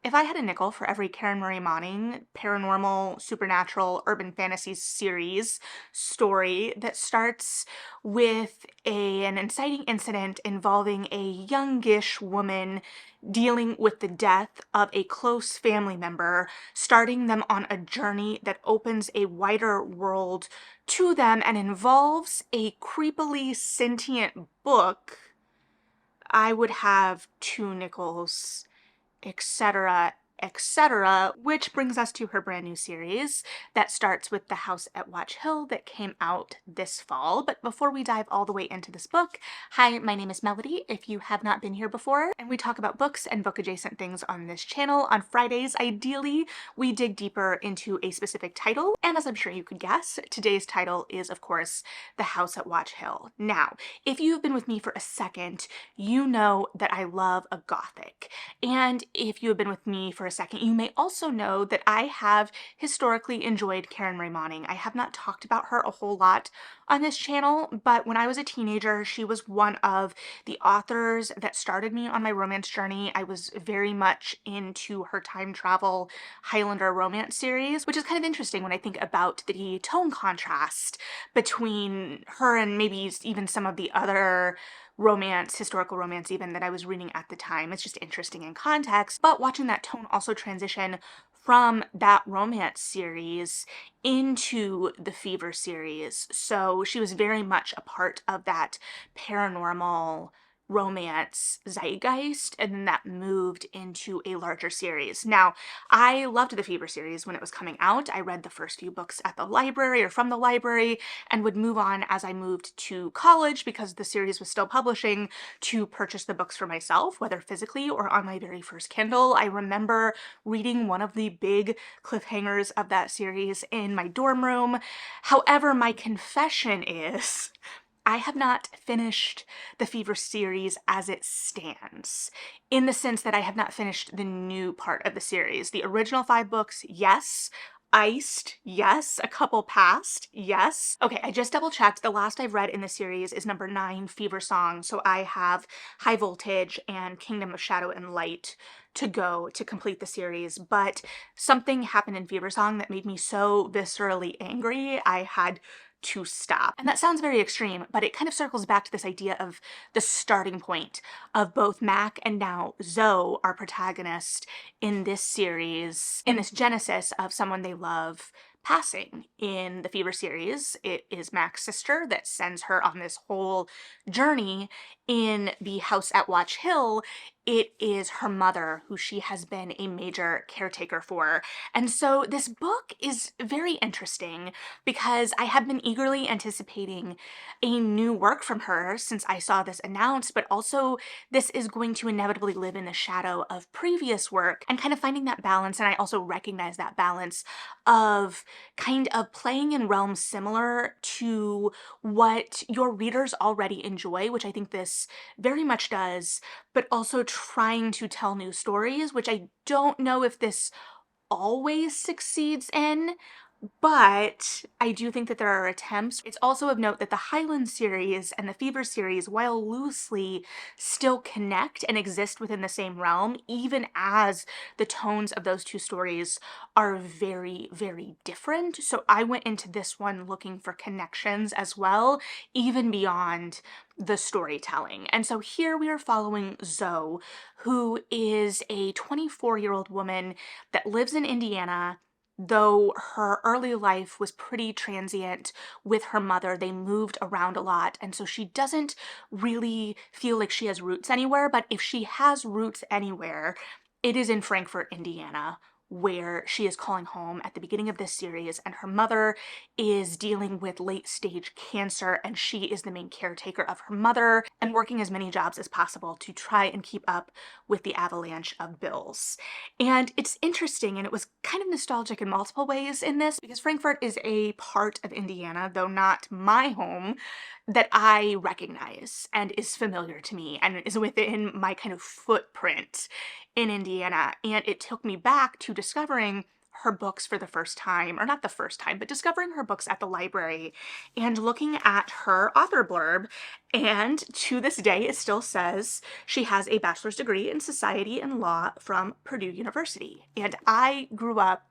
If I had a nickel for every Karen Marie Moning paranormal, supernatural, urban fantasy series story that starts with an inciting incident involving a youngish woman dealing with the death of a close family member, starting them on a journey that opens a wider world to them and involves a creepily sentient book, I would have two nickels, etc., etc., which brings us to her brand new series that starts with The House at Watch Hill that came out this fall. But before we dive all the way into this book, hi, my name is Melody, if you have not been here before, and we talk about books and book adjacent things on this channel. On Fridays, ideally, we dig deeper into a specific title, and as I'm sure you could guess, today's title is, of course, The House at Watch Hill. Now, if you've been with me for a second, you know that I love a gothic. And if you have been with me for a second, you may also know that I have historically enjoyed Karen Marie Moning. I have not talked about her a whole lot on this channel, but when I was a teenager, she was one of the authors that started me on my romance journey. I was very much into her time travel Highlander romance series, which is kind of interesting when I think about the tone contrast between her and maybe even some of the other romance, historical romance even, that I was reading at the time. It's just interesting in context, but watching that tone also transition from that romance series into the Fever series. So she was very much a part of that paranormal romance zeitgeist, and then that moved into a larger series. Now, I loved the Fever series when it was coming out. I read the first few books at the library or from the library and would move on as I moved to college, because the series was still publishing, to purchase the books for myself, whether physically or on my very first Kindle. I remember reading one of the big cliffhangers of that series in my dorm room. However, my confession is I have not finished the Fever series as it stands, in the sense that I have not finished the new part of the series. The original 5 books, yes. Iced, yes. A couple past, yes. Okay, I just double checked. The last I've read in the series is number 9, Fever Song, so I have High Voltage and Kingdom of Shadow and Light to go to complete the series, but something happened in Fever Song that made me so viscerally angry I had to stop. And that sounds very extreme, but it kind of circles back to this idea of the starting point of both Mac and now Zoe, our protagonist in this series, in this genesis of someone they love passing. In the Fever series, it is Mac's sister that sends her on this whole journey. In the House at Watch Hill, it is her mother, who she has been a major caretaker for. And so this book is very interesting because I have been eagerly anticipating a new work from her since I saw this announced, but also this is going to inevitably live in the shadow of previous work, and kind of finding that balance. And I also recognize that balance of kind of playing in realms similar to what your readers already enjoy, which I think this very much does, but also trying to tell new stories, which I don't know if this always succeeds in, but I do think that there are attempts. It's also of note that the Highland series and the Fever series, while loosely, still connect and exist within the same realm, even as the tones of those two stories are very, very different. So I went into this one looking for connections as well, even beyond the storytelling. And so here we are following Zoe, who is a 24-year-old woman that lives in Indiana. Though her early life was pretty transient with her mother, they moved around a lot, and so she doesn't really feel like she has roots anywhere, but if she has roots anywhere, it is in Frankfort, Indiana, where she is calling home at the beginning of this series, and her mother is dealing with late-stage cancer, and she is the main caretaker of her mother and working as many jobs as possible to try and keep up with the avalanche of bills. And it's interesting, and it was kind of nostalgic in multiple ways in this, because Frankfort is a part of Indiana, though not my home, that I recognize and is familiar to me and is within my kind of footprint in Indiana. And it took me back to discovering her books for the first time, or not the first time, but discovering her books at the library and looking at her author blurb. And to this day, it still says she has a bachelor's degree in society and law from Purdue University. And I grew up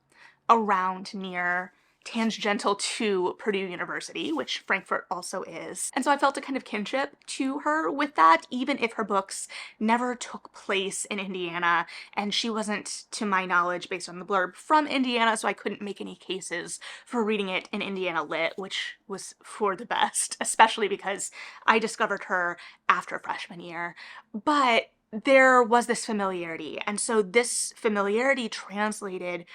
around near tangential to Purdue University, which Frankfurt also is. And so I felt a kind of kinship to her with that, even if her books never took place in Indiana, and she wasn't, to my knowledge, based on the blurb, from Indiana, so I couldn't make any cases for reading it in Indiana Lit, which was for the best, especially because I discovered her after freshman year. But there was this familiarity, and so this familiarity translated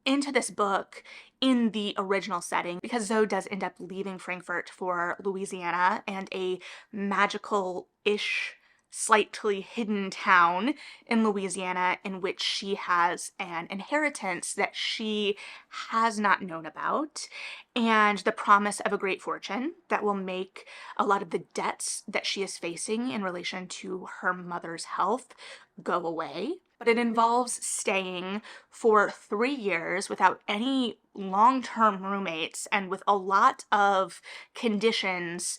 into this book in the original setting, because Zoe does end up leaving Frankfurt for Louisiana and a magical-ish, slightly hidden town in Louisiana in which she has an inheritance that she has not known about, and the promise of a great fortune that will make a lot of the debts that she is facing in relation to her mother's health go away. But it involves staying for 3 years without any long-term roommates and with a lot of conditions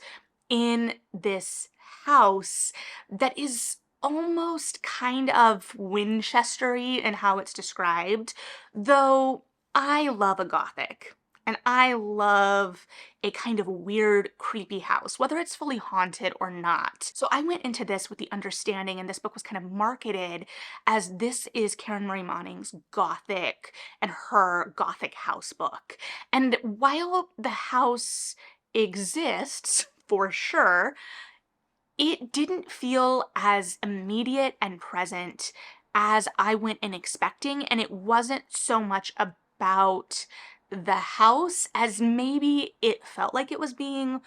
in this house that is almost kind of Winchester-y in how it's described, though I love a Gothic. And I love a kind of weird, creepy house, whether it's fully haunted or not. So I went into this with the understanding, and this book was kind of marketed as this is Karen Marie Moning's Gothic and her Gothic house book. And while the house exists, for sure, it didn't feel as immediate and present as I went in expecting, and it wasn't so much about the house as maybe it felt like it was being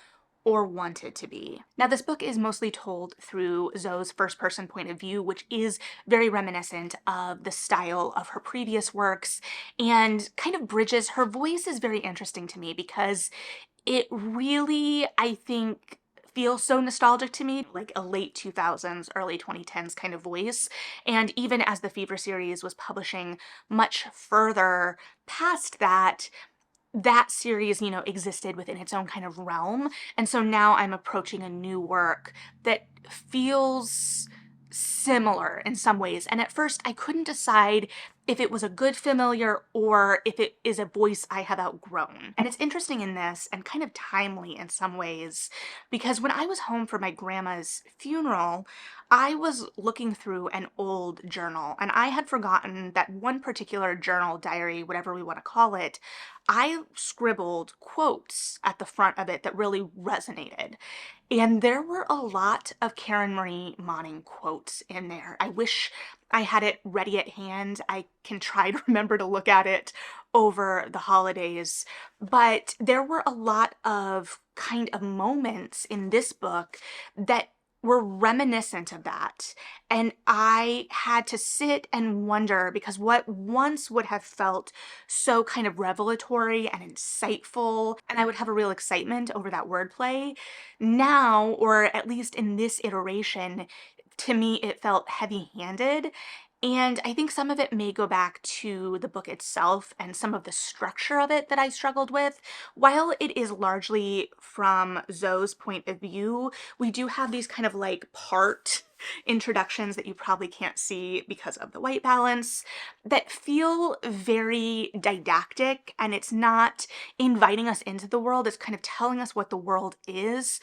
or wanted to be. Now, this book is mostly told through Zoe's first-person point of view, which is very reminiscent of the style of her previous works and kind of bridges. Her voice is very interesting to me because it really, I think, feels so nostalgic to me, like a late 2000s, early 2010s kind of voice. And even as the Fever series was publishing much further past that, that series, existed within its own kind of realm. And so now I'm approaching a new work that feels similar in some ways. And at first I couldn't decide if it was a good familiar or if it is a voice I have outgrown. And it's interesting in this and kind of timely in some ways, because when I was home for my grandma's funeral, I was looking through an old journal, and I had forgotten that one particular journal, diary, whatever we want to call it, I scribbled quotes at the front of it that really resonated. And there were a lot of Karen Marie Moning quotes in there. I wish I had it ready at hand. I can try to remember to look at it over the holidays. But there were a lot of kind of moments in this book that were reminiscent of that. And I had to sit and wonder, because what once would have felt so kind of revelatory and insightful, and I would have a real excitement over that wordplay, now, or at least in this iteration, to me it felt heavy-handed. And I think some of it may go back to the book itself and some of the structure of it that I struggled with. While it is largely from Zoe's point of view, we do have these kind of like part introductions that you probably can't see because of the white balance that feel very didactic, and it's not inviting us into the world, it's kind of telling us what the world is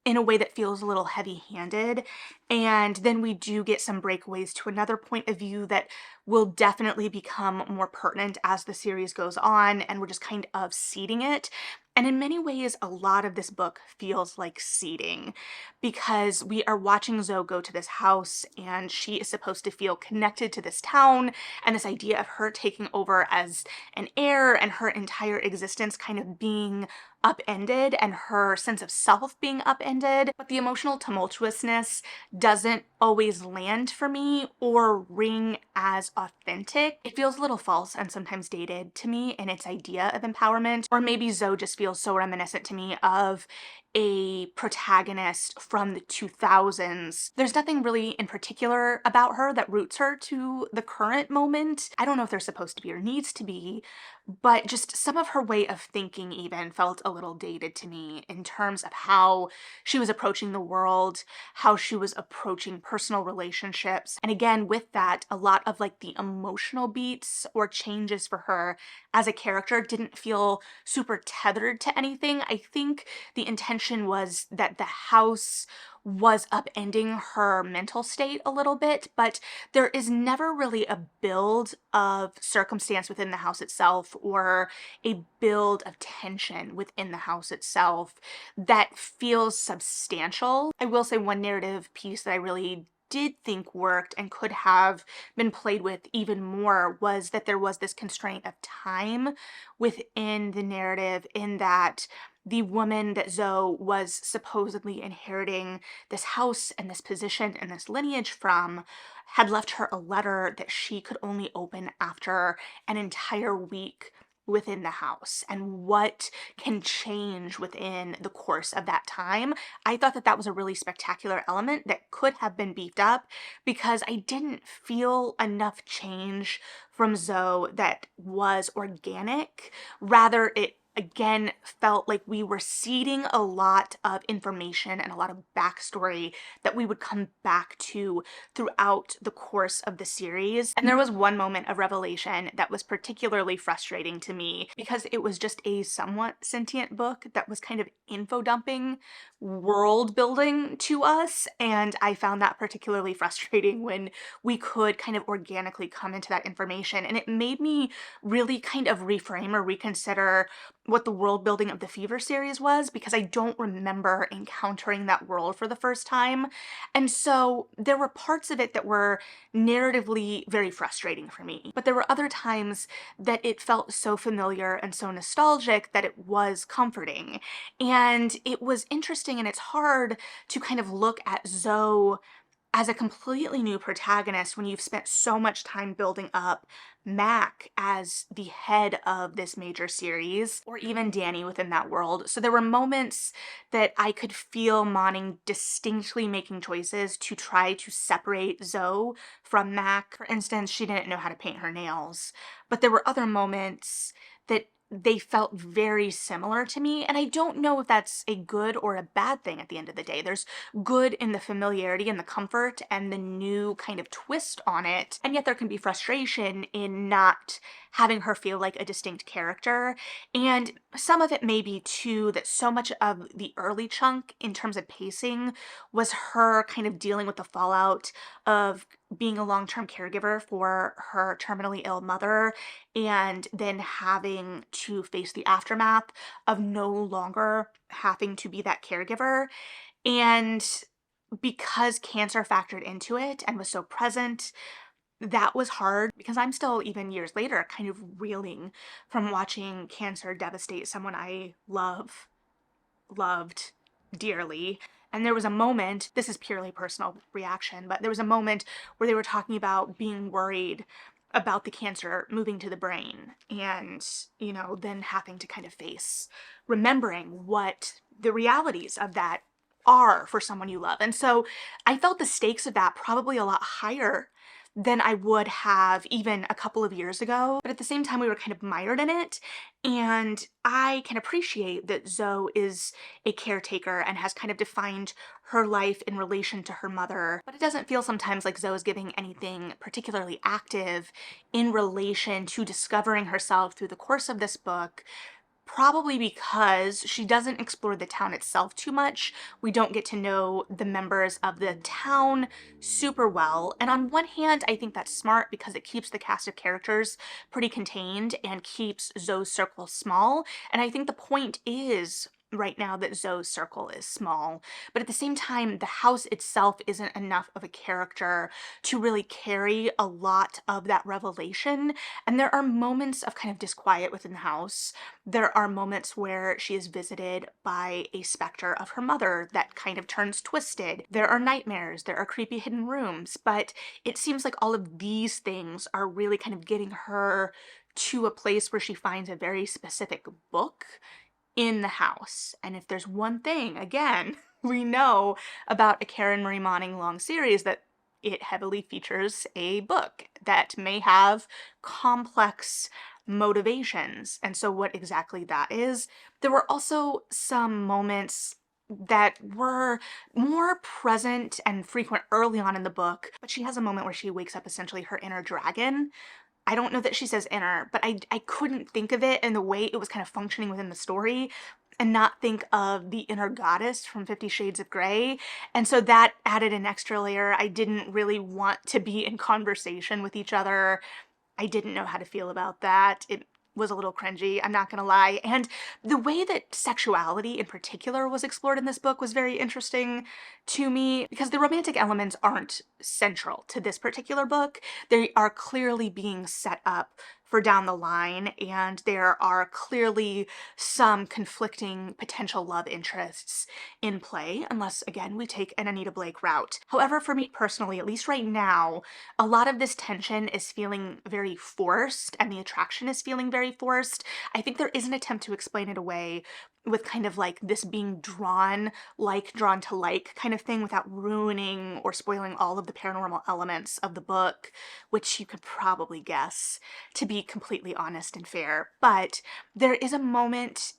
in a way that feels a little heavy-handed. And then we do get some breakaways to another point of view that will definitely become more pertinent as the series goes on, and we're just kind of seeding it. And in many ways, a lot of this book feels like seeding, because we are watching Zoe go to this house and she is supposed to feel connected to this town, and this idea of her taking over as an heir and her entire existence kind of being upended and her sense of self being upended. But the emotional tumultuousness doesn't always land for me or ring as authentic. It feels a little false and sometimes dated to me in its idea of empowerment, or maybe Zoe just feels so reminiscent to me of a protagonist from the 2000s. There's nothing really in particular about her that roots her to the current moment. I don't know if there's supposed to be or needs to be, but just some of her way of thinking even felt a little dated to me in terms of how she was approaching the world, how she was approaching personal relationships. And again, with that, a lot of like the emotional beats or changes for her as a character didn't feel super tethered to anything. I think the intention was that the house was upending her mental state a little bit, but there is never really a build of circumstance within the house itself or a build of tension within the house itself that feels substantial. I will say one narrative piece that I really did think worked and could have been played with even more was that there was this constraint of time within the narrative, in that the woman that Zoe was supposedly inheriting this house and this position and this lineage from had left her a letter that she could only open after an entire week within the house, and what can change within the course of that time. I thought that that was a really spectacular element that could have been beefed up, because I didn't feel enough change from Zoe that was organic. Rather, it again felt like we were seeding a lot of information and a lot of backstory that we would come back to throughout the course of the series. And there was one moment of revelation that was particularly frustrating to me, because it was just a somewhat sentient book that was kind of info dumping world building to us, and I found that particularly frustrating when we could kind of organically come into that information. And it made me really kind of reframe or reconsider what the world building of the Fever series was, because I don't remember encountering that world for the first time. And so there were parts of it that were narratively very frustrating for me, but there were other times that it felt so familiar and so nostalgic that it was comforting. And it was interesting, and it's hard to kind of look at Zoe as a completely new protagonist when you've spent so much time building up Mac as the head of this major series, or even Danny within that world. So there were moments that I could feel Moning distinctly making choices to try to separate Zoe from Mac. For instance, she didn't know how to paint her nails, but there were other moments that they felt very similar to me, and I don't know if that's a good or a bad thing at the end of the day. There's good in the familiarity and the comfort and the new kind of twist on it, and yet there can be frustration in not having her feel like a distinct character. And some of it may be too that so much of the early chunk in terms of pacing was her kind of dealing with the fallout of being a long-term caregiver for her terminally ill mother, and then having to face the aftermath of no longer having to be that caregiver. And because cancer factored into it and was so present, that was hard, because I'm still, even years later, kind of reeling from watching cancer devastate someone I loved dearly. And there was a moment, this is purely personal reaction, but there was a moment where they were talking about being worried about the cancer moving to the brain, and, then having to kind of face remembering what the realities of that are for someone you love. And so I felt the stakes of that probably a lot higher than I would have even a couple of years ago. But at the same time, we were kind of mired in it. And I can appreciate that Zoe is a caretaker and has kind of defined her life in relation to her mother. But it doesn't feel sometimes like Zoe is giving anything particularly active in relation to discovering herself through the course of this book. Probably because she doesn't explore the town itself too much. We don't get to know the members of the town super well. And on one hand, I think that's smart, because it keeps the cast of characters pretty contained and keeps Zoe's circle small. And I think the point is right now that Zoe's circle is small. But at the same time, the house itself isn't enough of a character to really carry a lot of that revelation. And there are moments of kind of disquiet within the house. There are moments where she is visited by a specter of her mother that kind of turns twisted. There are nightmares, there are creepy hidden rooms, but it seems like all of these things are really kind of getting her to a place where she finds a very specific book in the house. And if there's one thing, again, we know about a Karen Marie Moning long series, that it heavily features a book that may have complex motivations. And so, what exactly that is, there were also some moments that were more present and frequent early on in the book, but she has a moment where she wakes up essentially her inner dragon. I don't know that she says inner, but I couldn't think of it in the way it was kind of functioning within the story and not think of the inner goddess from 50 Shades of Grey. And so that added an extra layer. I didn't really want to be in conversation with each other. I didn't know how to feel about that. It was a little cringy, I'm not gonna lie. And the way that sexuality in particular was explored in this book was very interesting to me, because the romantic elements aren't central to this particular book. They are clearly being set up for down the line, and there are clearly some conflicting potential love interests in play, unless, again, we take an Anita Blake route. However, for me personally, at least right now, a lot of this tension is feeling very forced, and the attraction is feeling very forced. I think there is an attempt to explain it away with kind of like this being drawn to like kind of thing, without ruining or spoiling all of the paranormal elements of the book, which you could probably guess, to be completely honest and fair. But there is a moment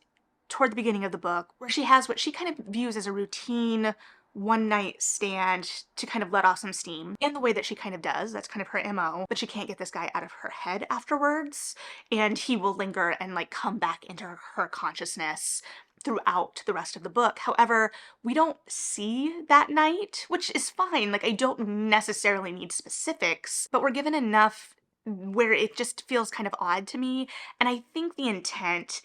toward the beginning of the book where she has what she kind of views as a routine one night stand to kind of let off some steam in the way that she kind of does. That's kind of her MO, but she can't get this guy out of her head afterwards, and he will linger and like come back into her consciousness throughout the rest of the book. However, we don't see that night, which is fine. Like, I don't necessarily need specifics, but we're given enough where it just feels kind of odd to me. And I think the intent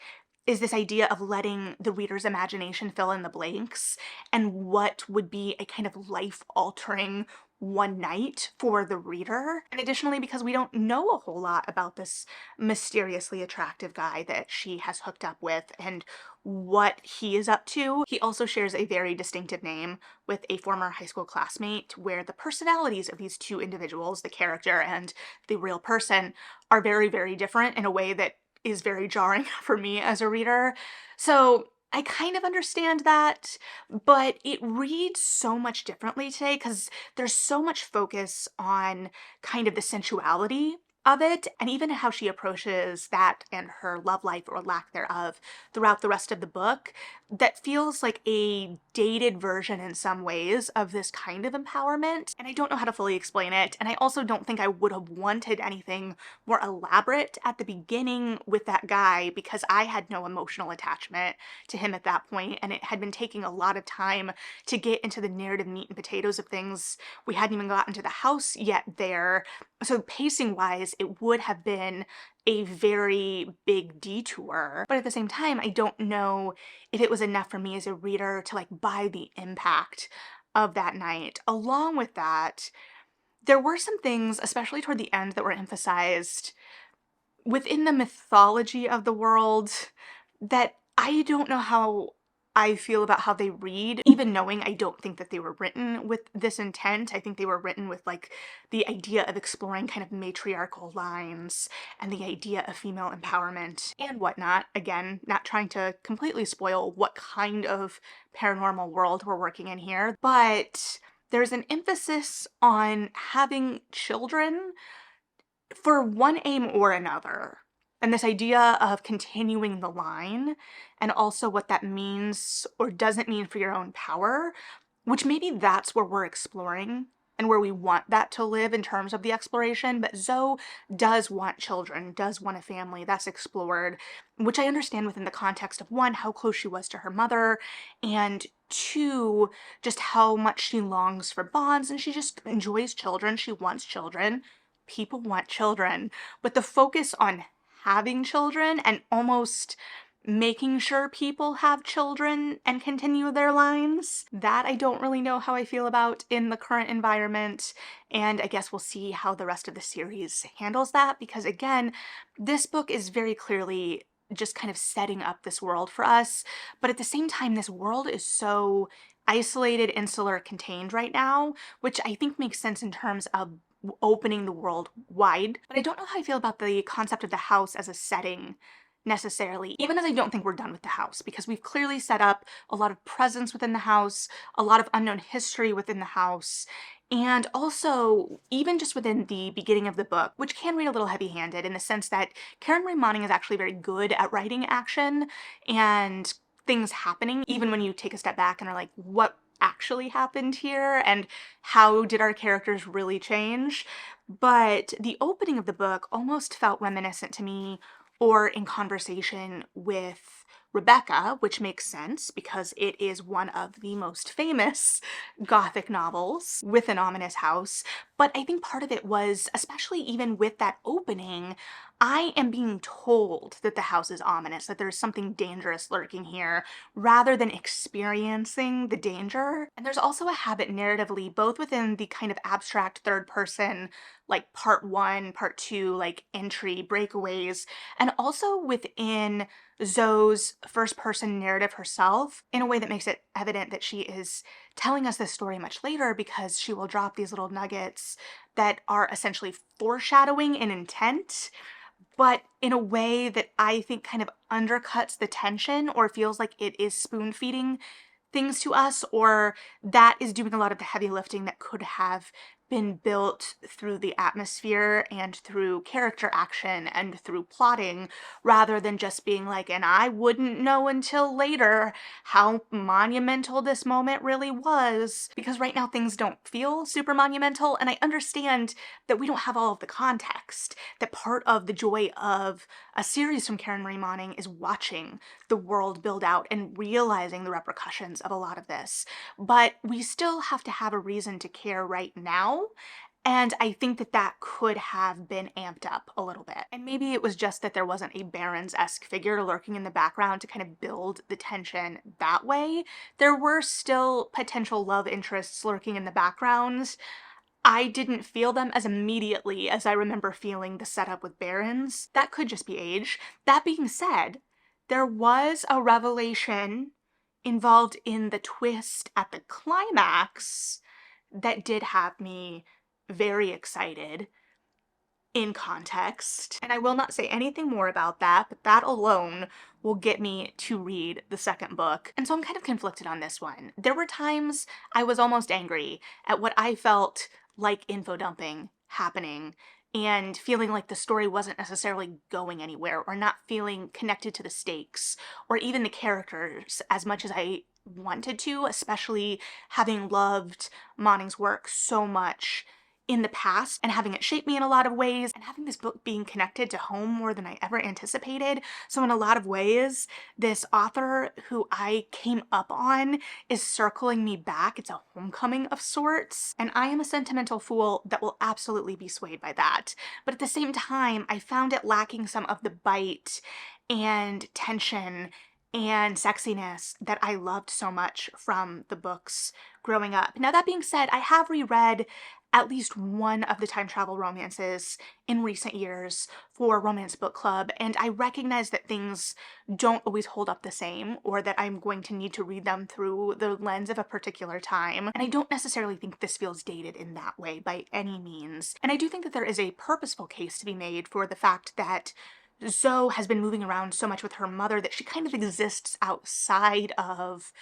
is this idea of letting the reader's imagination fill in the blanks and what would be a kind of life-altering one night for the reader. And additionally, because we don't know a whole lot about this mysteriously attractive guy that she has hooked up with and what he is up to. He also shares a very distinctive name with a former high school classmate, where the personalities of these two individuals, the character and the real person, are very, very different in a way that is very jarring for me as a reader. So I kind of understand that, but it reads so much differently today because there's so much focus on kind of the sensuality of it, and even how she approaches that and her love life or lack thereof throughout the rest of the book, that feels like a dated version in some ways of this kind of empowerment. And I don't know how to fully explain it, and I also don't think I would have wanted anything more elaborate at the beginning with that guy, because I had no emotional attachment to him at that point, and it had been taking a lot of time to get into the narrative meat and potatoes of things. We hadn't even gotten to the house yet there. So pacing wise, it would have been a very big detour. But at the same time, I don't know if it was enough for me as a reader to like buy the impact of that night. Along with that, there were some things, especially toward the end, that were emphasized within the mythology of the world that I don't know how I feel about how they read, even knowing I don't think that they were written with this intent. I think they were written with like the idea of exploring kind of matriarchal lines and the idea of female empowerment and whatnot. Again, not trying to completely spoil what kind of paranormal world we're working in here, but there's an emphasis on having children for one aim or another. And this idea of continuing the line, and also what that means or doesn't mean for your own power, which maybe that's where we're exploring and where we want that to live in terms of the exploration. But Zoe does want children, does want a family. That's explored, which I understand within the context of, one, how close she was to her mother, and two, just how much she longs for bonds, and she just enjoys children. She wants children. People want children. But the focus on having children and almost making sure people have children and continue their lines, that I don't really know how I feel about in the current environment. And I guess we'll see how the rest of the series handles that, because again, this book is very clearly just kind of setting up this world for us. But at the same time, this world is so isolated, insular, contained right now, which I think makes sense in terms of opening the world wide. But I don't know how I feel about the concept of the house as a setting necessarily, even as I don't think we're done with the house, because we've clearly set up a lot of presence within the house, a lot of unknown history within the house, and also even just within the beginning of the book, which can read a little heavy-handed in the sense that Karen Marie Moning is actually very good at writing action and things happening, even when you take a step back and are like, what actually happened here and how did our characters really change? But the opening of the book almost felt reminiscent to me or in conversation with Rebecca, which makes sense because it is one of the most famous Gothic novels with an ominous house. But I think part of it was, especially even with that opening, I am being told that the house is ominous, that there's something dangerous lurking here, rather than experiencing the danger. And there's also a habit narratively, both within the kind of abstract third person, like part one, part two, like entry breakaways, and also within Zoe's first person narrative herself in a way that makes it evident that she is telling us this story much later because she will drop these little nuggets that are essentially foreshadowing an intent, but in a way that I think kind of undercuts the tension or feels like it is spoon feeding things to us, or that is doing a lot of the heavy lifting that could have been built through the atmosphere and through character action and through plotting, rather than just being like, and I wouldn't know until later how monumental this moment really was. Because right now things don't feel super monumental, and I understand that we don't have all of the context, that part of the joy of a series from Karen Marie Moning is watching the world build out and realizing the repercussions of a lot of this. But we still have to have a reason to care right now. And I think that that could have been amped up a little bit. And maybe it was just that there wasn't a Barons-esque figure lurking in the background to kind of build the tension that way. There were still potential love interests lurking in the background. I didn't feel them as immediately as I remember feeling the setup with Barons. That could just be age. That being said, there was a revelation involved in the twist at the climax that did have me very excited in context. And I will not say anything more about that, but that alone will get me to read the second book. And so I'm kind of conflicted on this one. There were times I was almost angry at what I felt like info dumping happening and feeling like the story wasn't necessarily going anywhere or not feeling connected to the stakes or even the characters as much as I wanted to, especially having loved Moning's work so much in the past and having it shape me in a lot of ways and having this book being connected to home more than I ever anticipated. So in a lot of ways, this author who I came up on is circling me back. It's a homecoming of sorts, and I am a sentimental fool that will absolutely be swayed by that. But at the same time, I found it lacking some of the bite and tension and sexiness that I loved so much from the books growing up. Now, that being said, I have reread at least one of the time travel romances in recent years for Romance Book Club, and I recognize that things don't always hold up the same, or that I'm going to need to read them through the lens of a particular time, and I don't necessarily think this feels dated in that way by any means. And I do think that there is a purposeful case to be made for the fact that Zoe has been moving around so much with her mother that she kind of exists outside of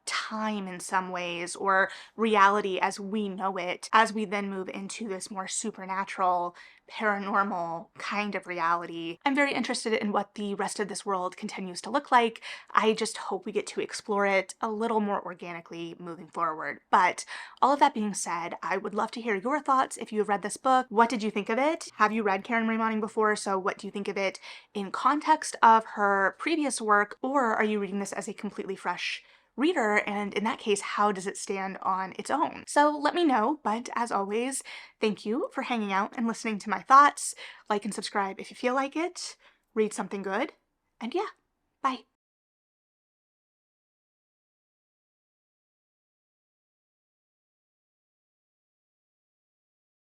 time in some ways, or reality as we know it, as we then move into this more supernatural, paranormal kind of reality. I'm very interested in what the rest of this world continues to look like. I just hope we get to explore it a little more organically moving forward. But all of that being said, I would love to hear your thoughts if you have read this book. What did you think of it? Have you read Karen Marie Moning before? So what do you think of it in context of her previous work, or are you reading this as a completely fresh reader, and in that case, how does it stand on its own? So let me know, but as always, thank you for hanging out and listening to my thoughts. Like and subscribe if you feel like it, read something good, and yeah, bye.